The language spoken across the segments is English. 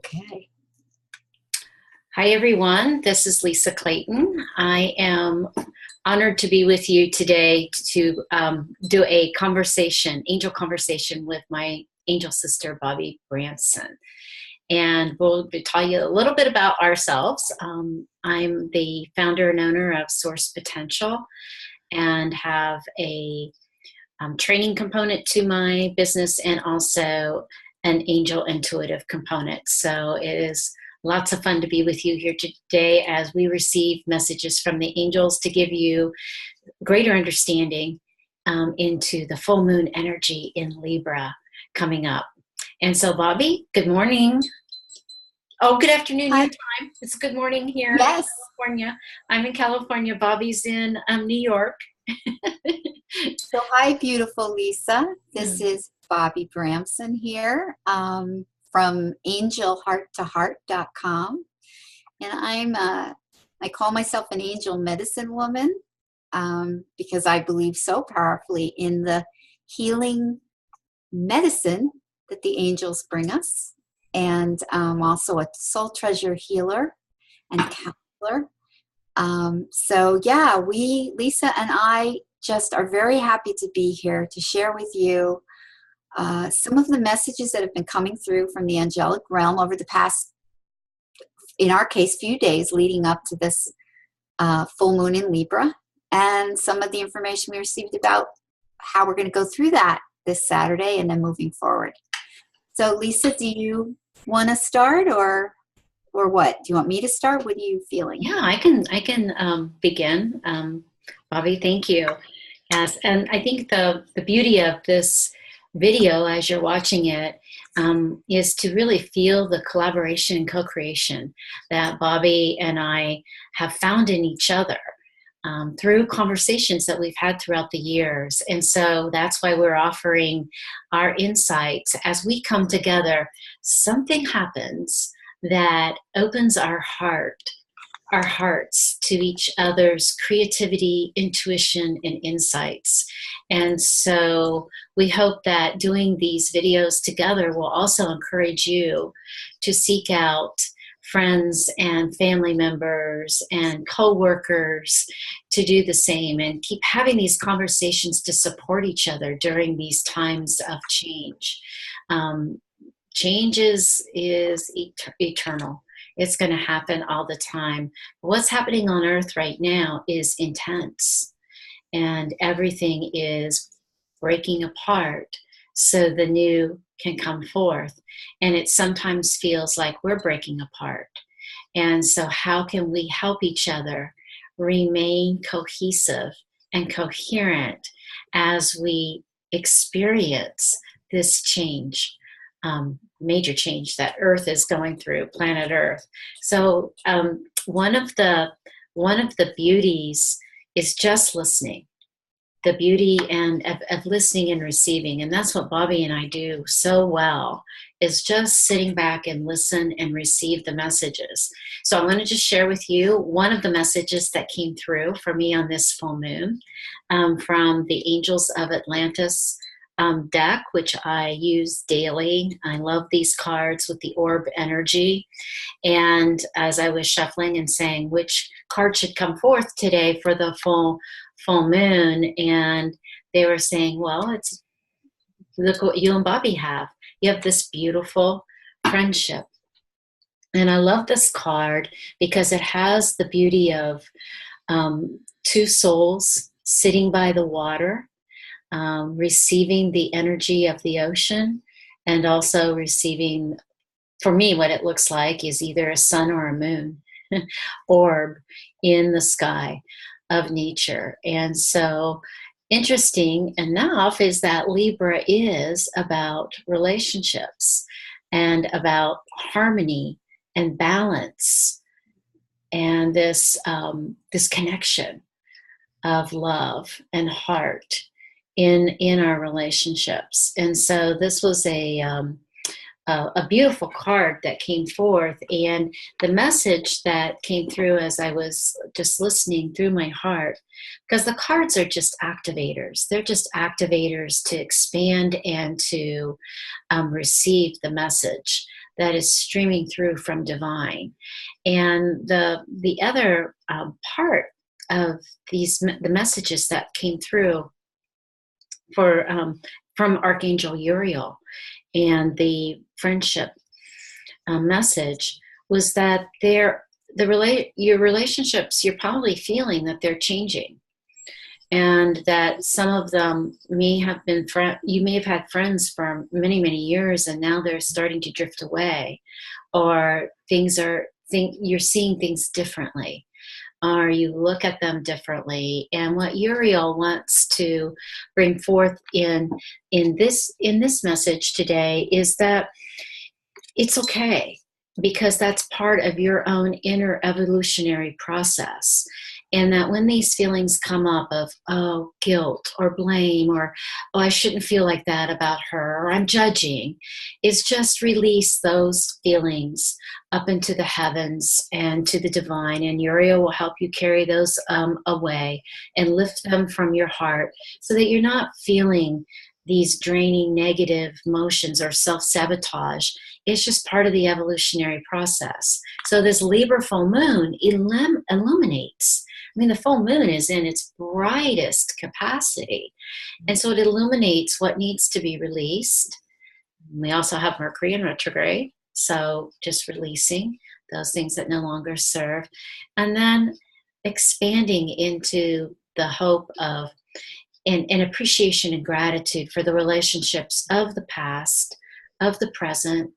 Okay. Hi, everyone. This is Lisa Clayton. I am honored to be with you today to do a conversation, angel conversation with my angel sister, Bobbe Bramson. And we'll tell you a little bit about ourselves. I'm the founder and owner of Source Potential and have a training component to my business and also an angel intuitive component. So it is lots of fun to be with you here today as we receive messages from the angels to give you greater understanding into the full moon energy in Libra coming up. And so, Bobbe, good morning. Oh, good afternoon your time. It's good morning here in California. I'm in California. Bobbe's in New York. So hi, beautiful Lisa. This is Bobbe Bramson here from angelhearttoheart.com. And I call myself an angel medicine woman because I believe so powerfully in the healing medicine that the angels bring us. And also a soul treasure healer and counselor. So yeah, Lisa and I just are very happy to be here to share with you some of the messages that have been coming through from the angelic realm over the past, in our case, few days leading up to this full moon in Libra, and some of the information we received about how we're going to go through that this Saturday and then moving forward. So Lisa, do you want to start or what? Do you want me to start? What are you feeling? Yeah, I can begin. Bobbe, thank you. Yes, and I think the beauty of this video as you're watching it is to really feel the collaboration and co-creation that Bobbe and I have found in each other through conversations that we've had throughout the years. And so that's why we're offering our insights. As we come together, something happens that opens our hearts to each other's creativity, intuition, and insights. And so we hope that doing these videos together will also encourage you to seek out friends and family members and co-workers to do the same and keep having these conversations to support each other during these times of change. Change is eternal. It's going to happen all the time. What's happening on Earth right now is intense, and everything is breaking apart so the new can come forth. And it sometimes feels like we're breaking apart. And so how can we help each other remain cohesive and coherent as we experience this change? Major change that Earth is going through, planet Earth. So one of the beauties is just listening, the beauty of listening and receiving, and that's what Bobbe and I do so well. Is just sitting back and listen and receive the messages. So I'm going to just share with you one of the messages that came through for me on this full moon from the Angels of Atlantis deck, which I use daily. I love these cards with the orb energy. And as I was shuffling and saying which card should come forth today for the full moon, and they were saying, well, look what you and Bobbe have. You have this beautiful friendship. And I love this card because it has the beauty of two souls sitting by the water, receiving the energy of the ocean, and also receiving, for me, what it looks like is either a sun or a moon orb in the sky of nature. And so interesting enough is that Libra is about relationships and about harmony and balance and this connection of love and heart in our relationships. And so this was a a beautiful card that came forth, and the message that came through as I was just listening through my heart, because the cards are just activators. They're just activators to expand and to receive the message that is streaming through from divine. And the other part of the messages that came through for from Archangel Uriel and the friendship message was that your relationships, you're probably feeling that they're changing, and that some of them may have been you may have had friends for many, many years, and now they're starting to drift away, or you're seeing things differently, or you look at them differently. And what Uriel wants to bring forth in this message today is that it's okay, because that's part of your own inner evolutionary process. And that when these feelings come up of, oh, guilt or blame, or, oh, I shouldn't feel like that about her, or I'm judging, is just release those feelings up into the heavens and to the divine. And Uriel will help you carry those away and lift them from your heart, so that you're not feeling these draining negative emotions or self-sabotage. It's just part of the evolutionary process. So this Libra full moon illuminates. I mean, the full moon is in its brightest capacity. And so it illuminates what needs to be released. We also have Mercury in retrograde, so just releasing those things that no longer serve. And then expanding into the hope of and appreciation and gratitude for the relationships of the past, of the present,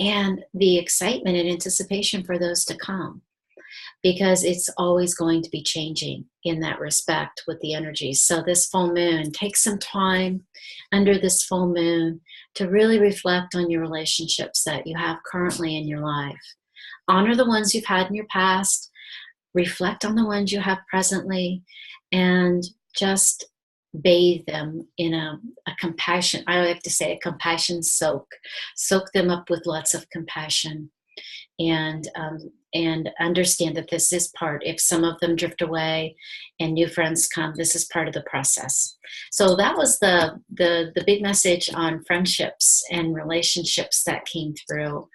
and the excitement and anticipation for those to come. Because it's always going to be changing in that respect with the energies. So this full moon, take some time under this full moon to really reflect on your relationships that you have currently in your life. Honor the ones you've had in your past, reflect on the ones you have presently, and just bathe them in a compassion. I like to say a compassion soak. Soak them up with lots of compassion. And understand that this is part, if some of them drift away and new friends come, this is part of the process. So that was the big message on friendships and relationships that came through,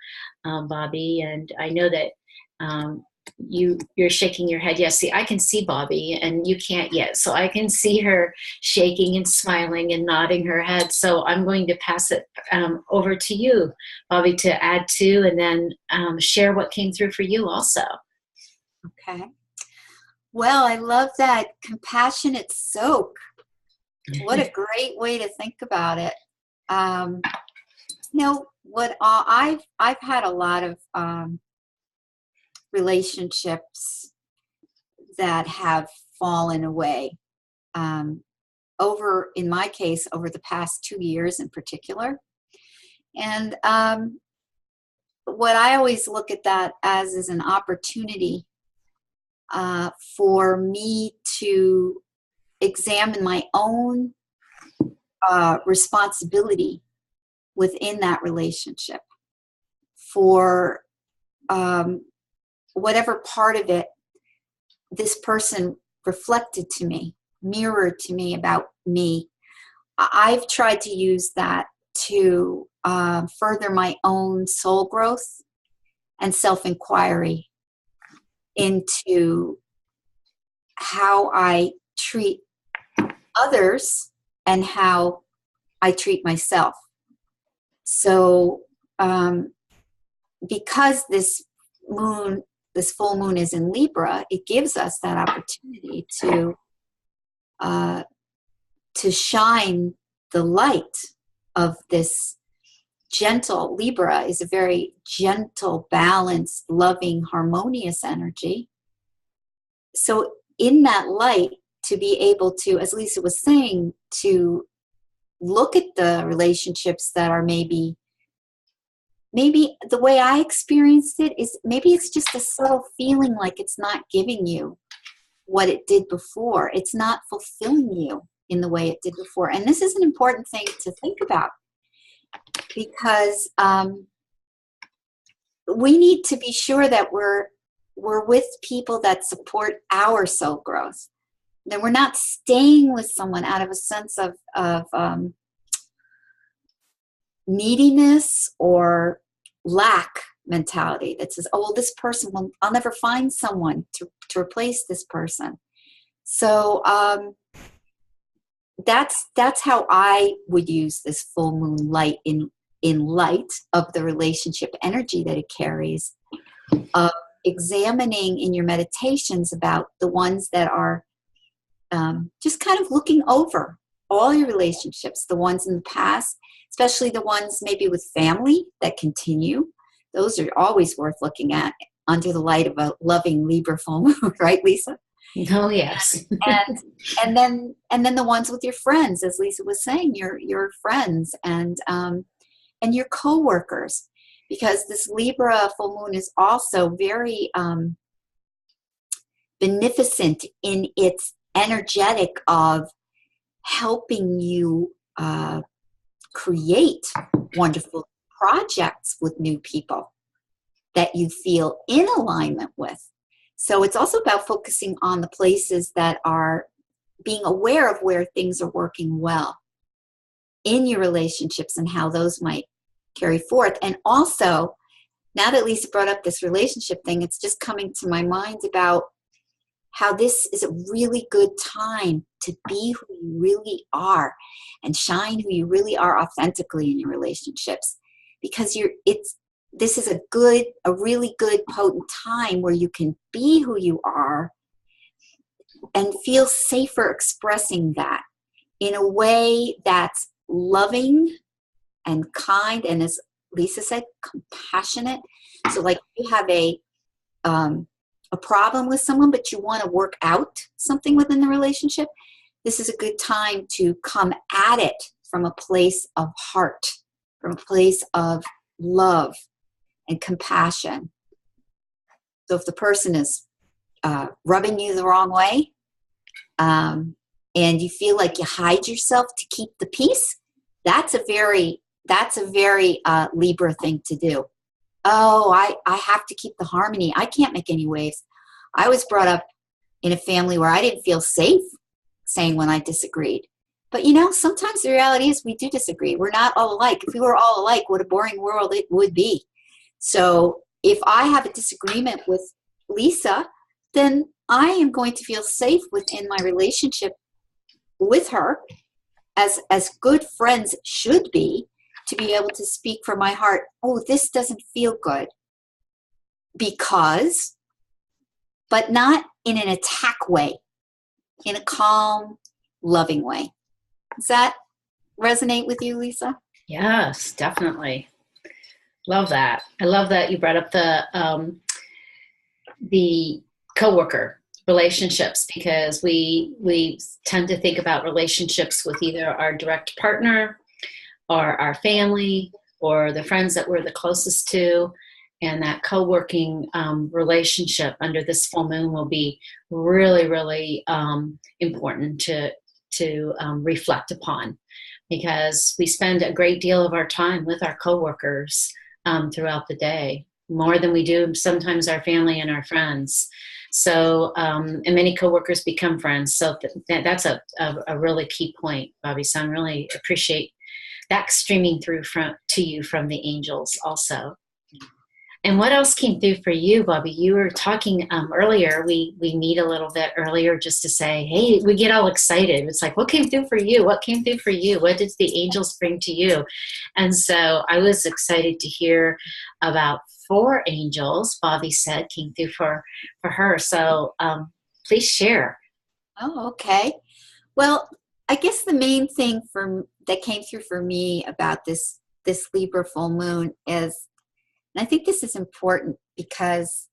Bobbe. And I know that you're shaking your head. Yes, see, I can see Bobbe and you can't yet. So I can see her shaking and smiling and nodding her head. So I'm going to pass it over to you, Bobbe, to add to, and then share what came through for you also. Okay. Well, I love that compassionate soak. What a great way to think about it. What I've had a lot of relationships that have fallen away in my case, over the past 2 years in particular. And what I always look at that as is an opportunity for me to examine my own responsibility within that relationship for whatever part of it this person reflected to me, mirrored to me about me. I've tried to use that to further my own soul growth and self-inquiry into how I treat others and how I treat myself. So because this full moon is in Libra, it gives us that opportunity to shine the light of this gentle. Libra is a very gentle, balanced, loving, harmonious energy. So in that light, to be able to, as Lisa was saying, to look at the relationships that are maybe the way I experienced it is maybe it's just a subtle feeling like it's not giving you what it did before. It's not fulfilling you in the way it did before. And this is an important thing to think about, because we need to be sure that we're with people that support our soul growth. That we're not staying with someone out of a sense of neediness or lack mentality that says, oh, well, this person, I'll never find someone to replace this person. So that's how I would use this full moon light in light of the relationship energy that it carries, of examining in your meditations about the ones that are just kind of looking over all your relationships, the ones in the past, especially the ones maybe with family that continue. Those are always worth looking at under the light of a loving Libra full moon, right, Lisa? Oh, yes. and then the ones with your friends, as Lisa was saying, your friends and your coworkers, because this Libra full moon is also very beneficent in its energetic of helping you create wonderful projects with new people that you feel in alignment with. So it's also about focusing on the places that are being aware of where things are working well in your relationships and how those might carry forth. And also, now that Lisa brought up this relationship thing, it's just coming to my mind about how this is a really good time to be who you really are and shine who you really are authentically in your relationships, because this is a really good potent time where you can be who you are and feel safer expressing that in a way that's loving and kind and, as Lisa said, compassionate. So like you have a problem with someone, but you want to work out something within the relationship, this is a good time to come at it from a place of heart, from a place of love and compassion. So if the person is rubbing you the wrong way, and you feel like you hide yourself to keep the peace, that's a very Libra thing to do. Oh, I have to keep the harmony. I can't make any waves. I was brought up in a family where I didn't feel safe saying when I disagreed. But sometimes the reality is we do disagree. We're not all alike. If we were all alike, what a boring world it would be. So if I have a disagreement with Lisa, then I am going to feel safe within my relationship with her, as good friends should be, to be able to speak from my heart. Oh, this doesn't feel good. Because, but not in an attack way, in a calm, loving way. Does that resonate with you, Lisa? Yes, definitely. Love that. I love that you brought up the coworker relationships, because we tend to think about relationships with either our direct partner or our family or the friends that we're the closest to, and that co-working relationship under this full moon will be really, really important to reflect upon, because we spend a great deal of our time with our coworkers throughout the day, more than we do sometimes our family and our friends. So, and many coworkers become friends. So that's a really key point, Bobby. So I really appreciate that streaming through to you from the angels also. And what else came through for you, Bobby? You were talking earlier. We meet a little bit earlier just to say, hey, we get all excited. It's like, what came through for you? What came through for you? What did the angels bring to you? And so I was excited to hear about 4 angels, Bobby said, came through for her. So please share. Oh, okay. Well, I guess the main thing that came through for me about this Libra full moon is, and I think this is important because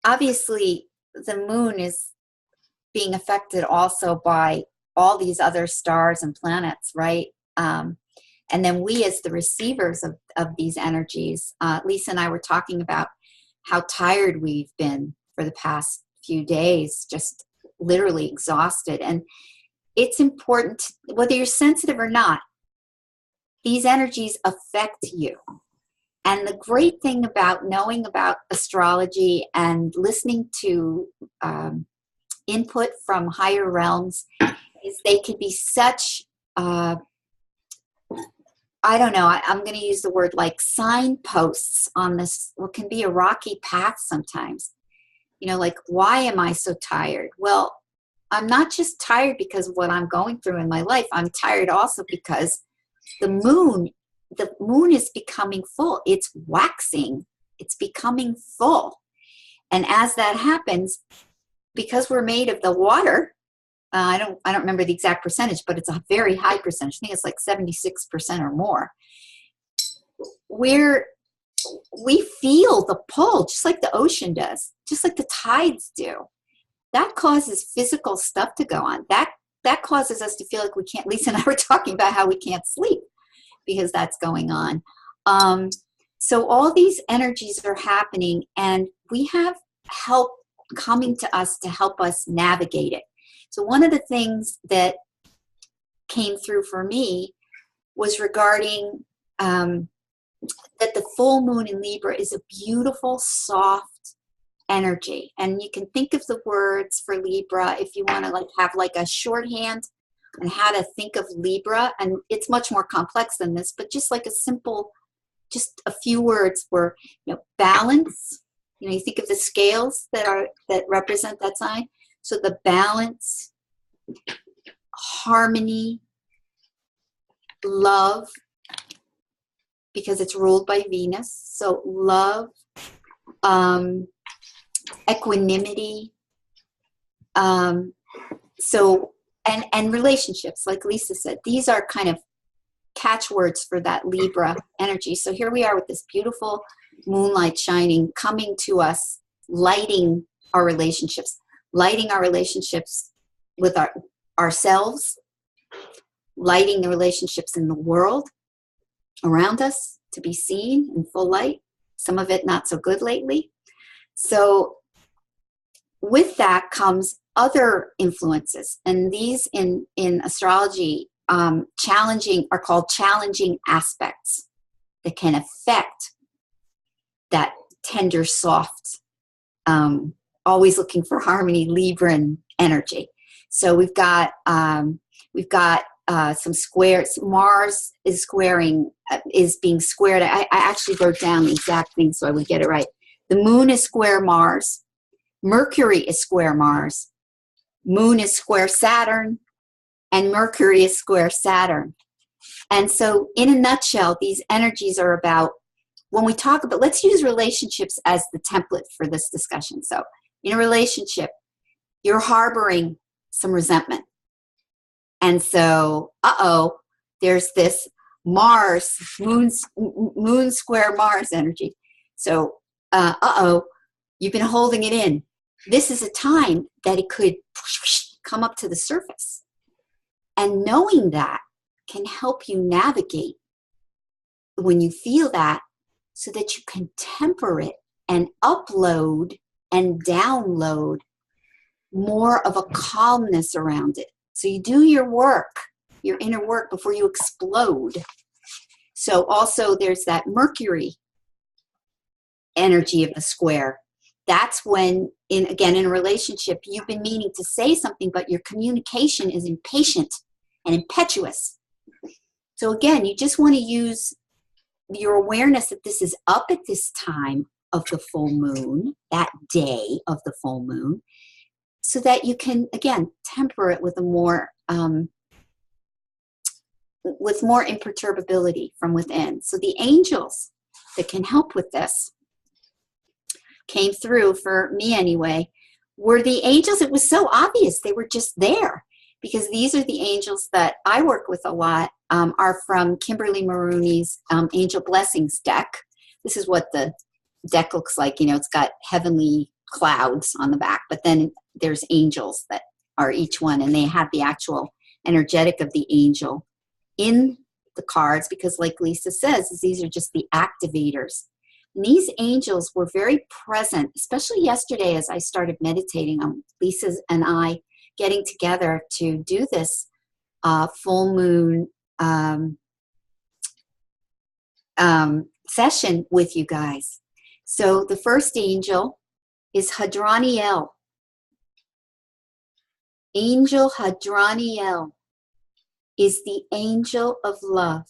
obviously the moon is being affected also by all these other stars and planets, right? And then we as the receivers of these energies, Lisa and I were talking about how tired we've been for the past few days, just literally exhausted. And it's important, whether you're sensitive or not, these energies affect you. And the great thing about knowing about astrology and listening to input from higher realms is they could be such, I don't know, I'm going to use the word like signposts on this, what can be a rocky path sometimes. You know, like, why am I so tired? Well, I'm not just tired because of what I'm going through in my life. I'm tired also because the moon is becoming full. It's waxing. It's becoming full. And as that happens, because we're made of the water, I don't remember the exact percentage, but it's a very high percentage. I think it's like 76% or more. We feel the pull, just like the ocean does, just like the tides do. That causes physical stuff to go on. That causes us to feel like we can't. Lisa and I were talking about how we can't sleep because that's going on. So all these energies are happening, and we have help coming to us to help us navigate it. So one of the things that came through for me was regarding that the full moon in Libra is a beautiful, soft energy. And you can think of the words for Libra if you want to like have like a shorthand on how to think of Libra. And it's much more complex than this, but just like a simple, just a few words were, you know, balance. You know, you think of the scales that represent that sign. So the balance, harmony, love, because it's ruled by Venus. So love, equanimity, so and relationships, like Lisa said, these are kind of catchwords for that Libra energy. So here we are with this beautiful moonlight shining, coming to us, lighting our relationships with ourselves, lighting the relationships in the world around us to be seen in full light. Some of it not so good lately. So with that comes other influences, and these in astrology are called challenging aspects that can affect that tender, soft, always looking for harmony Libran energy. So we've got some squares. Mars is being squared. I actually wrote down the exact thing so I would get it right. The moon is square Mars. Mercury is square Mars. Moon is square Saturn. And Mercury is square Saturn. And so in a nutshell, these energies are about, when we talk about, let's use relationships as the template for this discussion. So in a relationship, you're harboring some resentment. And so, there's this Mars, moon square Mars energy. So, you've been holding it in. This is a time that it could come up to the surface. And knowing that can help you navigate when you feel that, so that you can temper it and upload and download more of a calmness around it. So you do your work, your inner work, before you explode. So also there's that Mercury energy of the square. That's when, in a relationship, you've been meaning to say something, but your communication is impatient and impetuous. So again, you just want to use your awareness that this is up at this time of the full moon, that day of the full moon, so that you can, again, temper it with a more imperturbability from within. So the angels that can help with this came through, for me anyway, were the angels. It was so obvious. They were just there, because these are the angels that I work with a lot, are from Kimberly Maroney's Angel Blessings deck. This is what the deck looks like. You know, it's got heavenly clouds on the back, but then there's angels that are each one, and they have the actual energetic of the angel in the cards, because like Lisa says, these are just the activators. And these angels were very present, especially yesterday as I started meditating on Lisa and I getting together to do this full moon session with you guys. So the first angel is Hadraniel. Angel Hadraniel is the angel of love.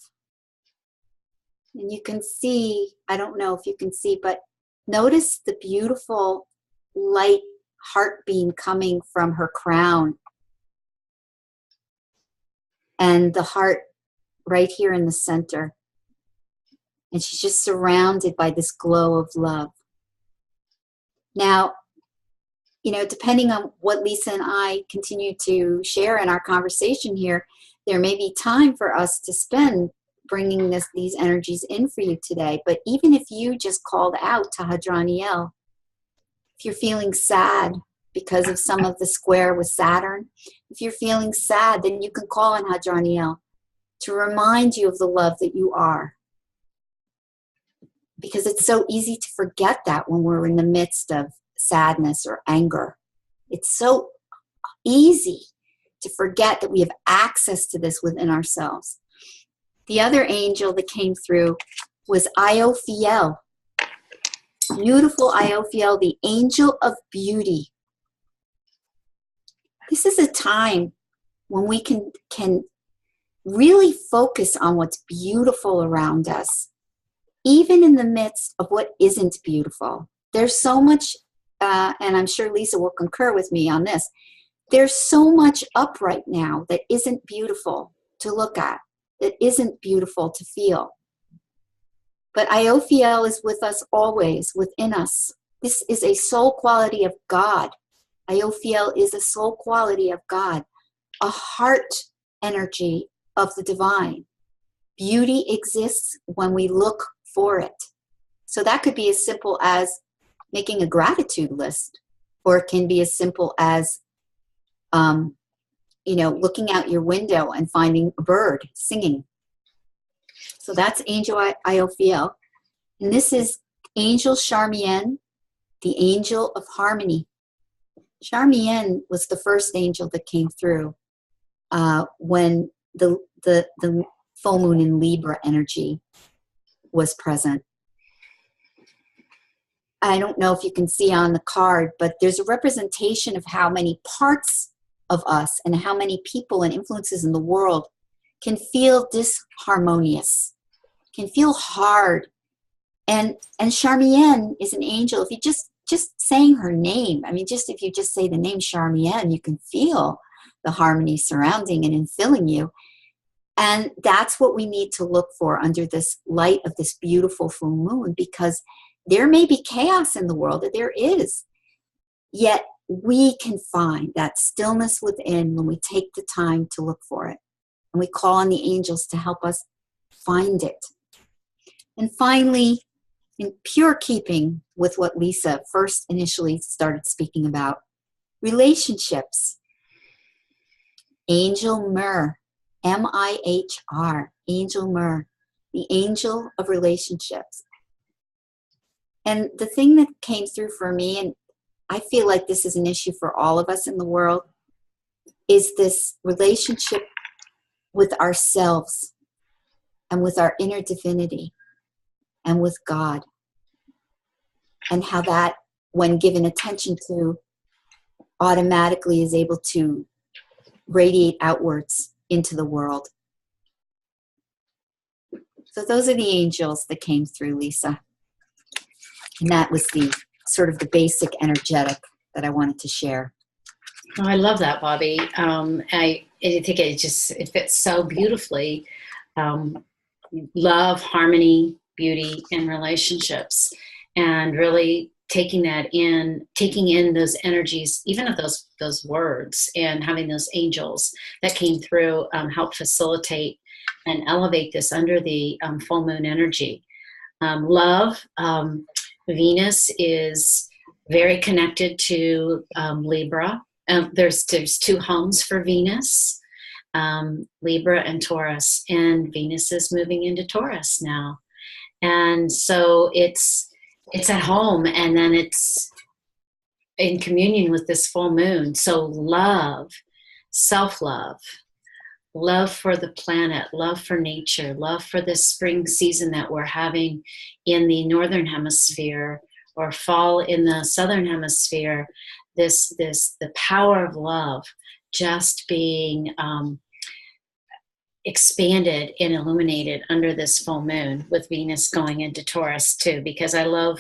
And you can see, I don't know if you can see, but notice the beautiful light heart beam coming from her crown. And the heart right here in the center. And she's just surrounded by this glow of love. Now, you know, depending on what Lisa and I continue to share in our conversation here, there may be time for us to spend bringing these energies in for you today. But even if you just called out to Hadraniel, if you're feeling sad because of some of the square with Saturn, if you're feeling sad, then you can call on Hadraniel to remind you of the love that you are. Because it's so easy to forget that when we're in the midst of sadness or anger. It's so easy to forget that we have access to this within ourselves. The other angel that came through was Iophiel. Beautiful Iophiel, the angel of beauty. This is a time when we can really focus on what's beautiful around us, even in the midst of what isn't beautiful. There's so much, and I'm sure Lisa will concur with me on this, there's so much up right now that isn't beautiful to look at, that isn't beautiful to feel. But Iophiel is with us always, within us. This is a soul quality of God. Iophiel is a soul quality of God, a heart energy of the divine. Beauty exists when we look for it. So that could be as simple as making a gratitude list, or it can be as simple as, looking out your window and finding a bird singing. So that's Angel Iophiel. And this is Angel Charmienne, the angel of harmony. Charmienne was the first angel that came through when the full moon in Libra energy was present. I don't know if you can see on the card, but there's a representation of how many parts of us and how many people and influences in the world can feel disharmonious, can feel hard. And Charmienne is an angel. If you just saying her name, if you just say the name Charmienne, you can feel the harmony surrounding and infilling you. And that's what we need to look for under this light of this beautiful full moon, because there may be chaos in the world, that there is. Yet we can find that stillness within when we take the time to look for it. And we call on the angels to help us find it. And finally, in pure keeping with what Lisa first initially started speaking about, relationships. Angel Myrrh, M-I-H-R, Angel Myrrh, the angel of relationships. And the thing that came through for me, and I feel like this is an issue for all of us in the world, is this relationship with ourselves and with our inner divinity and with God. And how that, when given attention to, automatically is able to radiate outwards into the world. So those are the angels that came through, Lisa. And that was the sort of the basic energetic that I wanted to share. Oh, I love that, Bobbe. I think it fits so beautifully. Love, harmony, beauty, and relationships, and really taking in those energies, even of those words, and having those angels that came through help facilitate and elevate this under the full moon energy. Love, Venus is very connected to Libra. There's two homes for Venus, Libra and Taurus, and Venus is moving into Taurus now. And so it's at home, and then it's in communion with this full moon. So love, self-love, love for the planet, love for nature, love for this spring season that we're having in the northern hemisphere, or fall in the southern hemisphere. The power of love just being expanded and illuminated under this full moon, with Venus going into Taurus too, because I love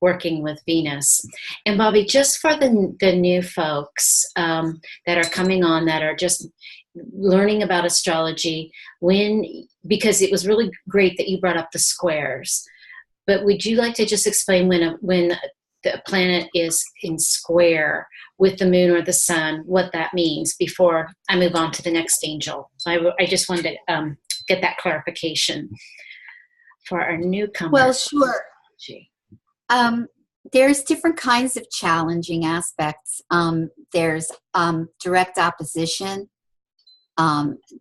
working with Venus. And Bobbe, just for the new folks that are coming on, that are just learning about astrology, because it was really great that you brought up the squares, but would you like to just explain when the planet is in square with the moon or the sun, what that means, before I move on to the next angel? I just wanted to get that clarification for our newcomer. Well, sure. There's different kinds of challenging aspects. There's direct opposition.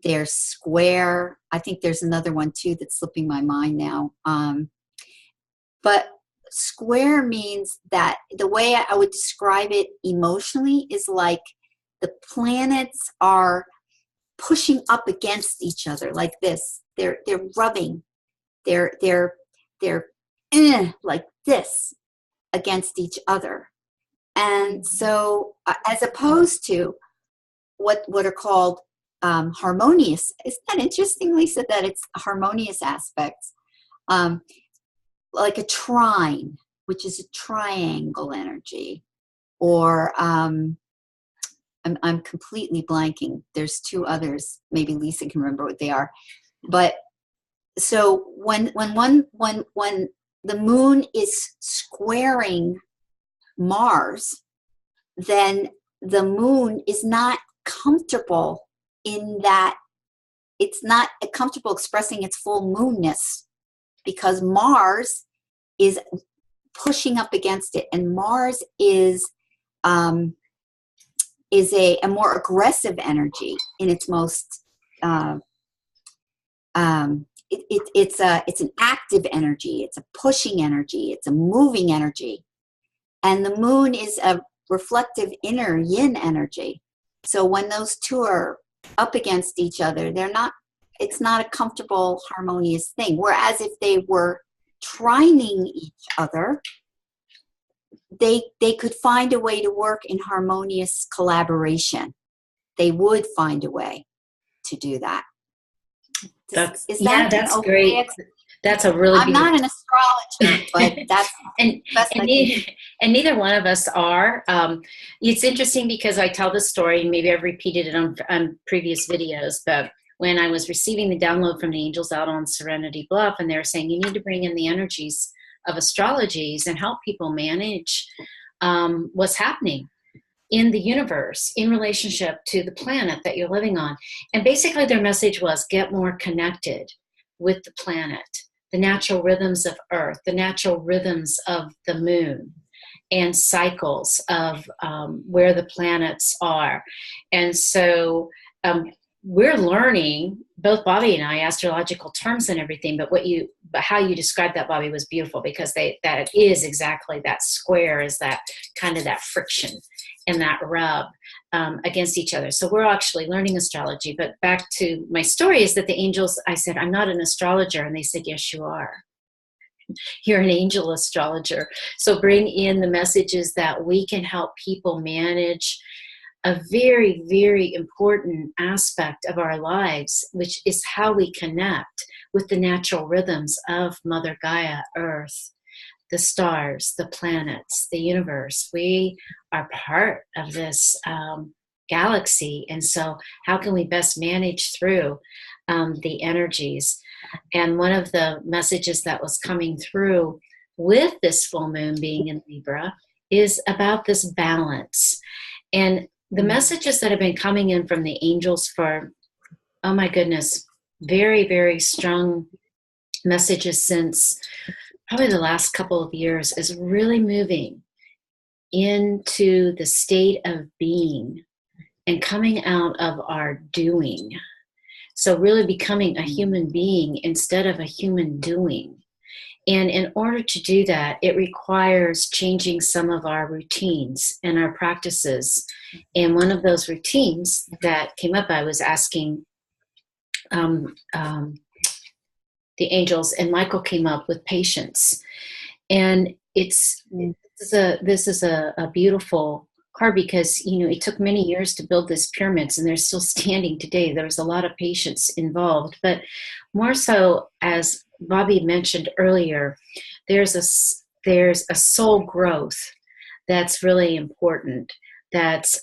There's square. I think there's another one too that's slipping my mind now. But square means that the way I would describe it emotionally is like the planets are pushing up against each other like this. They're rubbing. They're like this against each other. And so as opposed to what are called harmonious, isn't that interesting, Lisa, that it's harmonious aspects? Like a trine, which is a triangle energy, or I'm completely blanking. There's two others. Maybe Lisa can remember what they are. But so when the moon is squaring Mars, then the moon is not comfortable in that, it's not comfortable expressing its full moonness, because Mars is pushing up against it, and Mars is a more aggressive energy in its most it's an active energy, it's a pushing energy, it's a moving energy, and the moon is a reflective inner yin energy. So when those two are up against each other, it's not a comfortable, harmonious thing. Whereas if they were trining each other, they could find a way to work in harmonious collaboration. They would find a way to do that. That's great. That's a really. I'm not an astrologer, but that's and neither one of us are. It's interesting because I tell the story, and maybe I've repeated it on previous videos, but when I was receiving the download from the angels out on Serenity Bluff, and they were saying, you need to bring in the energies of astrologies and help people manage what's happening in the universe in relationship to the planet that you're living on. And basically their message was, get more connected with the planet, the natural rhythms of Earth, the natural rhythms of the moon, and cycles of where the planets are. And so we're learning, both Bobbe and I, astrological terms and everything, but how you described that, Bobbe, was beautiful, because that is exactly that square, is that kind of that friction and that rub against each other. So we're actually learning astrology. But back to my story is that the angels, I said, I'm not an astrologer. And they said, yes, you are. You're an angel astrologer. So bring in the messages that we can help people manage a very, very important aspect of our lives, which is how we connect with the natural rhythms of Mother Gaia, Earth, the stars, the planets, the universe. We are part of this galaxy. And so how can we best manage through the energies? And one of the messages that was coming through with this full moon being in Libra is about this balance. And the messages that have been coming in from the angels for, oh my goodness, very, very strong messages since probably the last couple of years, is really moving into the state of being and coming out of our doing. So really becoming a human being instead of a human doing. And in order to do that, it requires changing some of our routines and our practices. And one of those routines that came up, I was asking um, um, the angels, and Michael came up with patience. And this is a beautiful card because, you know, it took many years to build these pyramids and they're still standing today. There was a lot of patience involved, but more so, as Bobbe mentioned earlier, there's a soul growth that's really important. That's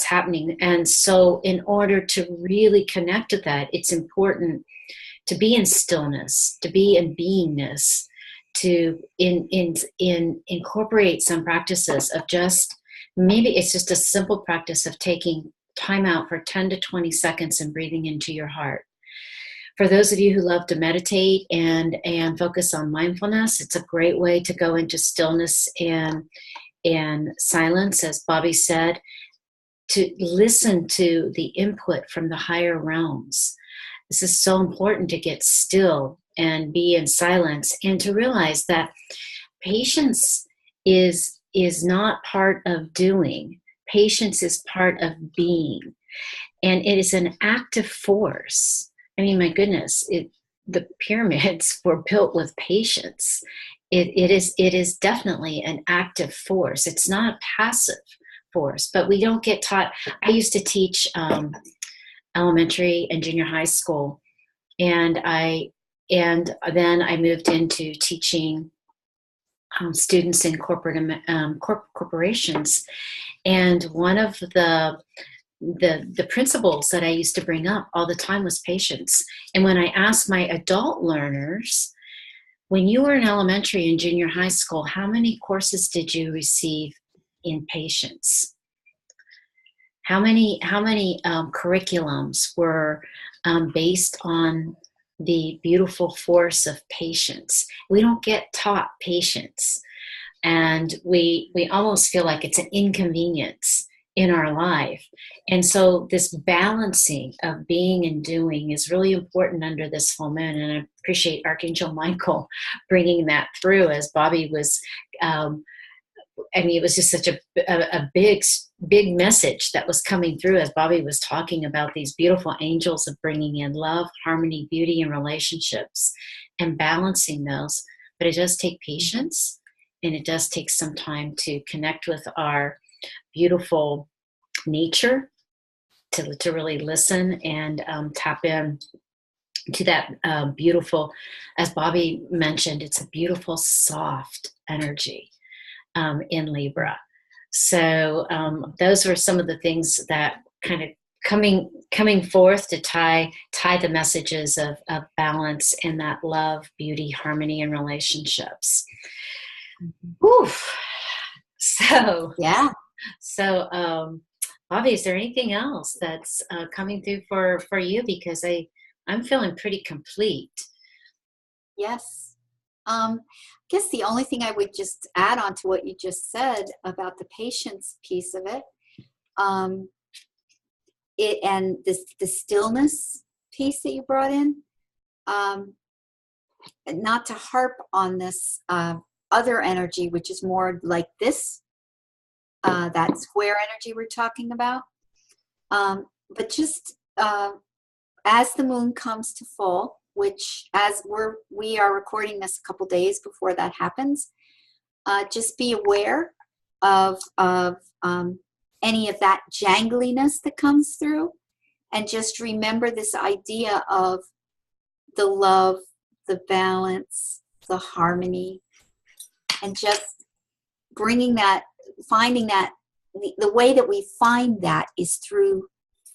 happening. And so in order to really connect to that, it's important to be in stillness, to be in beingness, to incorporate some practices of just, maybe it's just a simple practice of taking time out for 10 to 20 seconds and breathing into your heart. For those of you who love to meditate and focus on mindfulness, it's a great way to go into stillness and silence, as Bobbe said, to listen to the input from the higher realms. This is so important, to get still and be in silence, and to realize that patience is not part of doing. Patience is part of being, and it is an active force. I mean, my goodness, the pyramids were built with patience. It is definitely an active force. It's not a passive force, but we don't get taught. I used to teach elementary and junior high school, and then I moved into teaching students in corporations. And one of the principles that I used to bring up all the time was patience. And when I asked my adult learners, when you were in elementary and junior high school, how many courses did you receive in patience? How many curriculums were based on the beautiful force of patience? We don't get taught patience, and we almost feel like it's an inconvenience in our life. And so this balancing of being and doing is really important under this full moon. And I appreciate Archangel Michael bringing that through, as Bobbe was, I mean, it was just such a big message that was coming through as Bobbe was talking about these beautiful angels of bringing in love, harmony, beauty, and relationships and balancing those. But it does take patience, and it does take some time to connect with our beautiful nature, to really listen and tap in to that beautiful, as Bobbe mentioned, it's a beautiful, soft energy in Libra. So those were some of the things that kind of coming forth to tie the messages of balance and that love, beauty, harmony, and relationships. Whew. So Yeah. So, Bobbe, is there anything else that's coming through for you? Because I'm feeling pretty complete. Yes. I guess the only thing I would just add on to what you just said about the patience piece of it, and the stillness piece that you brought in, not to harp on this other energy, which is more like this, that square energy we're talking about. But just as the moon comes to full, which as we are recording this a couple days before that happens, just be aware of any of that jangliness that comes through, and just remember this idea of the love, the balance, the harmony, and just bringing that, finding that, the way that we find that is through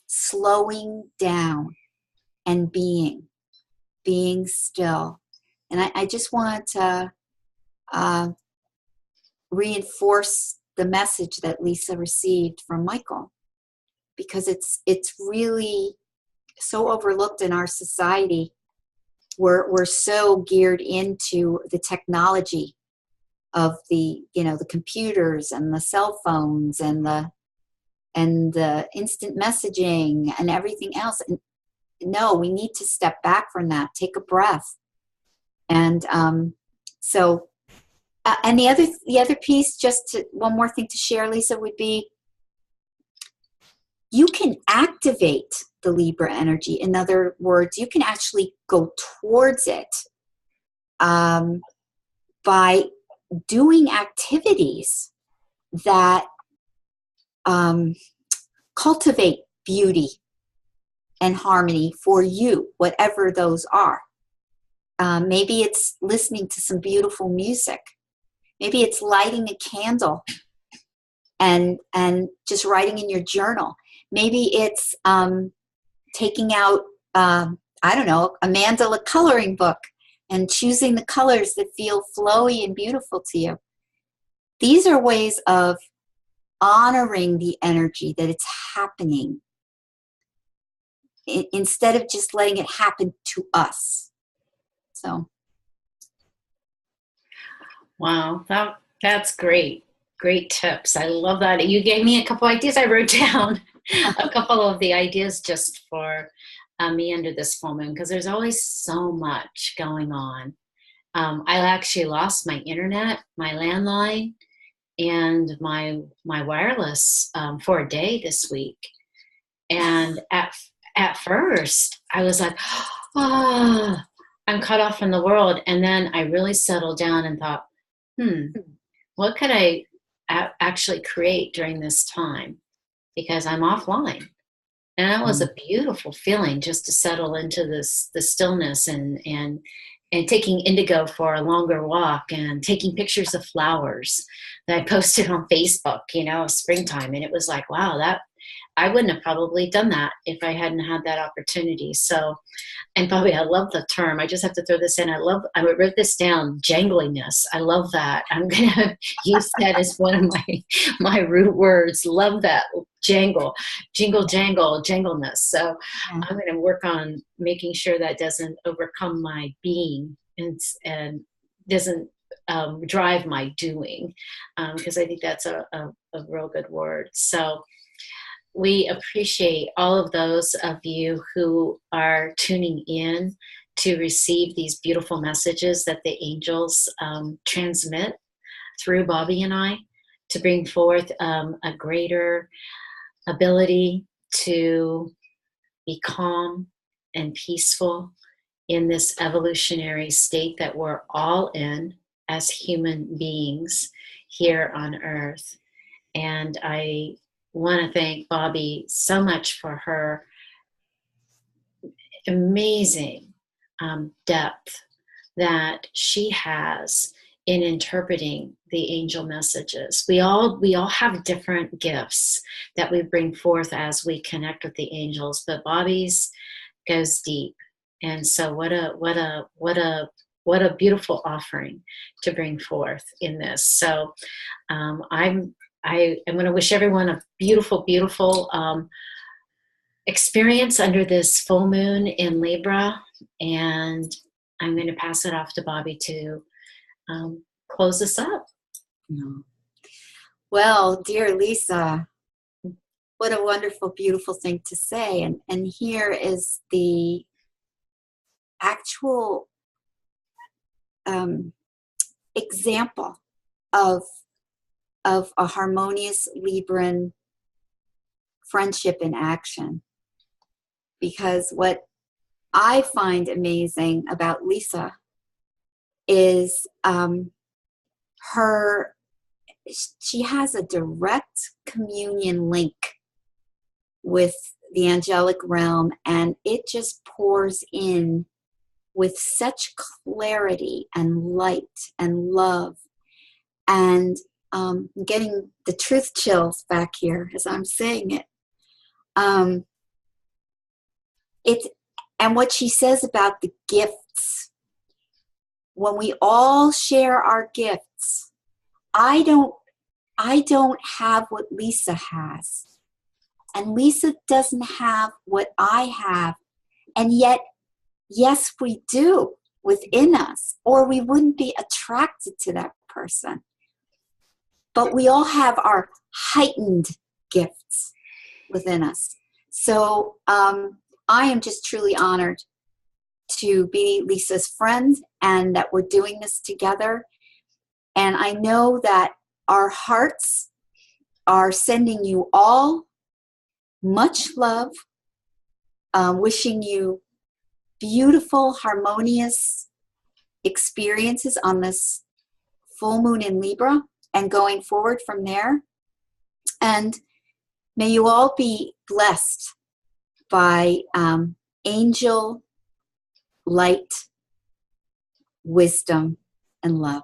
slowing down and being still. And I just wanted to reinforce the message that Lisa received from Michael, because it's really so overlooked in our society. We're so geared into the technology of the computers and the cell phones and the instant messaging and everything else. And no, we need to step back from that, take a breath. And and the other piece, one more thing to share, Lisa, would be you can activate the Libra energy. In other words, you can actually go towards it by doing activities that cultivate beauty and harmony for you, whatever those are. Maybe it's listening to some beautiful music. Maybe it's lighting a candle and just writing in your journal. Maybe it's taking out, I don't know, a mandala coloring book and choosing the colors that feel flowy and beautiful to you. These are ways of honoring the energy that it's happening instead of just letting it happen to us. So. Wow, that's great. Great tips. I love that. You gave me a couple ideas. I wrote down a couple of the ideas just for me under this full moon, because there's always so much going on. I actually lost my internet, my landline, and my wireless for a day this week. And at first, I was like, oh, I'm cut off from the world. And then I really settled down and thought, what could I actually create during this time? Because I'm offline. And that was a beautiful feeling, just to settle into the stillness and taking indigo for a longer walk and taking pictures of flowers that I posted on Facebook, springtime. And it was like, wow, that I wouldn't have probably done that if I hadn't had that opportunity. So, and Bobbe, I love the term. I just have to throw this in. I wrote this down, jangliness. I love that. I'm going to use that as one of my root words. Love that. Jingle, jangleness. So I'm going to work on making sure that doesn't overcome my being and doesn't drive my doing, because I think that's a real good word. So we appreciate all of those of you who are tuning in to receive these beautiful messages that the angels transmit through Bobbe and I to bring forth a greater ability to be calm and peaceful in this evolutionary state that we're all in as human beings here on Earth. And I want to thank Bobbe so much for her amazing depth that she has in interpreting the angel messages. We all have different gifts that we bring forth as we connect with the angels, but Bobbe's goes deep. And so what a beautiful offering to bring forth in this. So I am going to wish everyone a beautiful, beautiful experience under this full moon in Libra. And I'm going to pass it off to Bobbe to close us up. Well, dear Lisa, what a wonderful, beautiful thing to say. And here is the actual example of a harmonious Libran friendship in action. Because what I find amazing about Lisa is she has a direct communion link with the angelic realm, and it just pours in with such clarity and light and love. And getting the truth chills back here as I'm saying it. And what she says about the gifts, when we all share our gifts, I don't have what Lisa has, and Lisa doesn't have what I have, and yet, yes, we do within us, or we wouldn't be attracted to that person. But we all have our heightened gifts within us. So I am just truly honored to be Lisa's friend and that we're doing this together. And I know that our hearts are sending you all much love wishing you beautiful, harmonious experiences on this full moon in Libra and going forward from there. And may you all be blessed by angel light, wisdom, and love.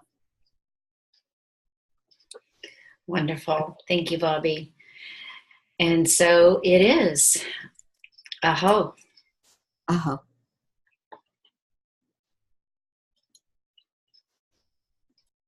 Wonderful. Thank you, Bobbe. And so it is. Aho. Aho.